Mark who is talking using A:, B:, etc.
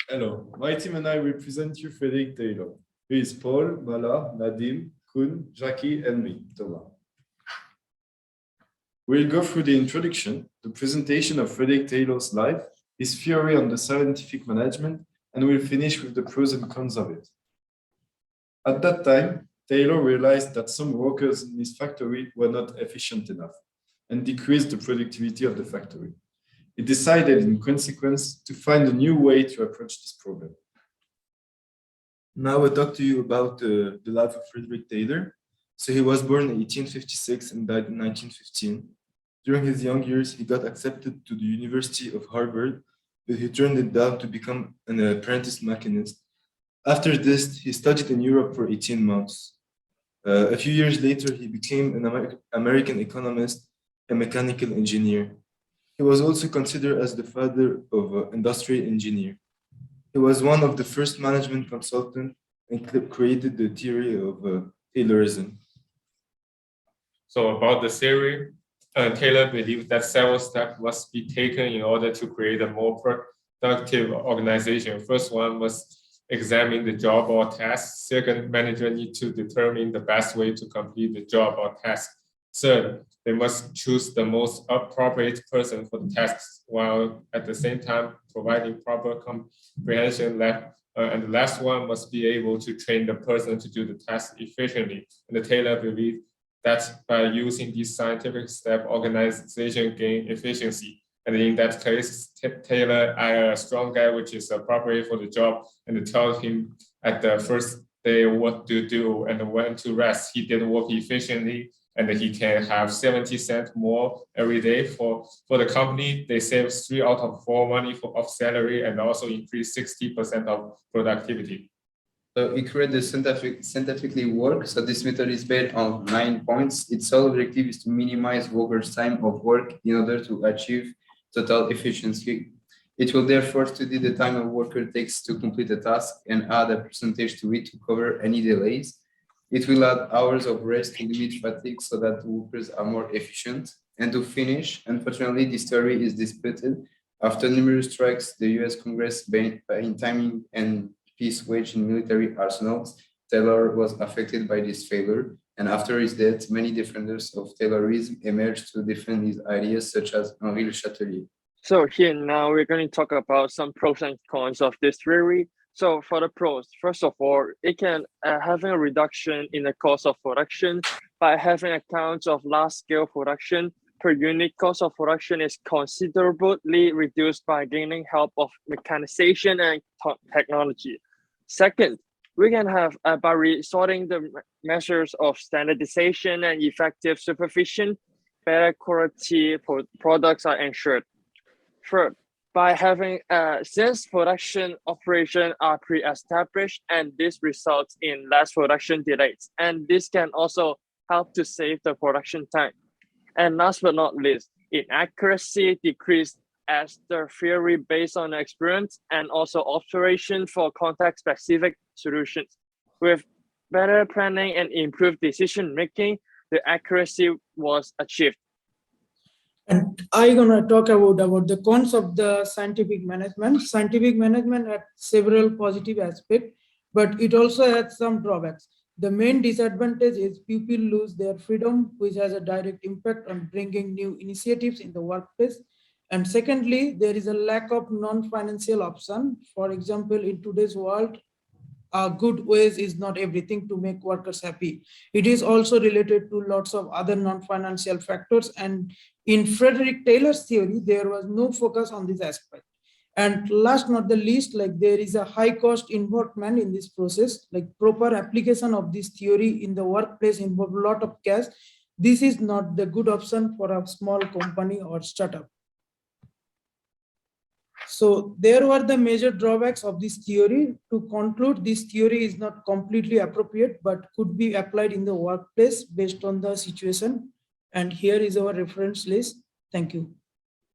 A: Hello, my team and I represent you, Frederic Taylor. Here is Paul, Mallar, Nadim, Koon, Jackie, and me, Thomas. We'll go through the introduction, the presentation of Frederic Taylor's life, his theory on the scientific management, and we'll finish with the pros and cons of it. At that time, Taylor realized that some workers in his factory were not efficient enough and decreased the productivity of the factory. He decided, in consequence, to find a new way to approach this problem.
B: Now I'll talk to you about the life of Frederic Taylor. So he was born in 1856 and died in 1915. During his young years, he got accepted to the University of Harvard, but he turned it down to become an apprentice machinist. After this, he studied in Europe for 18 months. A few years later, he became an American economist and mechanical engineer. He was also considered as the father of industrial engineer. He was one of the first management consultants and created the theory of Taylorism.
C: So about the theory, Taylor believed that several steps must be taken in order to create a more productive organization. First one was examine the job or task. Second, manager need to determine the best way to complete the job or task. Third, they must choose the most appropriate person for the tasks, while at the same time providing proper comprehension. And the last one must be able to train the person to do the task efficiently. And Taylor believed that by using these scientific steps, organization gain efficiency. And in that case, Taylor hired a strong guy, which is appropriate for the job, and told him at the first day what to do and when to rest. He did work efficiently, and he can have 70 cents more every day for the company. They save 3 out of 4 money of salary and also increase 60% of productivity.
D: So he created scientifically work. So this method is based on 9 points. Its sole objective is to minimize workers' time of work in order to achieve total efficiency. It will therefore study the time a worker takes to complete a task and add a percentage to it to cover any delays. It will add hours of rest to limit fatigue so that workers are more efficient. And to finish, unfortunately, this theory is disputed. After numerous strikes, the US Congress banned timing and peace wage in military arsenals. Taylor was affected by this failure. And after his death, many defenders of Taylorism emerged to defend his ideas, such as Henri Le Chatelier.
E: So here now we're going to talk about some pros and cons of this theory. So for the pros, first of all, it can having a reduction in the cost of production by having accounts of large-scale production. Per unit cost of production is considerably reduced by gaining help of mechanization and technology. Second, we can have by resorting the measures of standardization and effective supervision, better quality products are ensured. Third, by having since production operations are pre-established, and this results in less production delays, and this can also help to save the production time. And last but not least, inaccuracy decreased as the theory based on experience and also observation for context-specific solutions. With better planning and improved decision-making, the accuracy was achieved.
F: And I'm gonna talk about the cons of the scientific management. Scientific management had several positive aspects, but it also had some drawbacks. The main disadvantage is people lose their freedom, which has a direct impact on bringing new initiatives in the workplace. And secondly, there is a lack of non-financial option. For example, in today's world, good wages is not everything to make workers happy. It is also related to lots of other non-financial factors. And in Frederic Taylor's theory, there was no focus on this aspect. And last not the least, like there is a high cost involvement in this process, like proper application of this theory in the workplace involve a lot of cash. This is not the good option for a small company or startup. So there were the major drawbacks of this theory. To conclude, this theory is not completely appropriate, but could be applied in the workplace based on the situation. And here is our reference list. Thank you.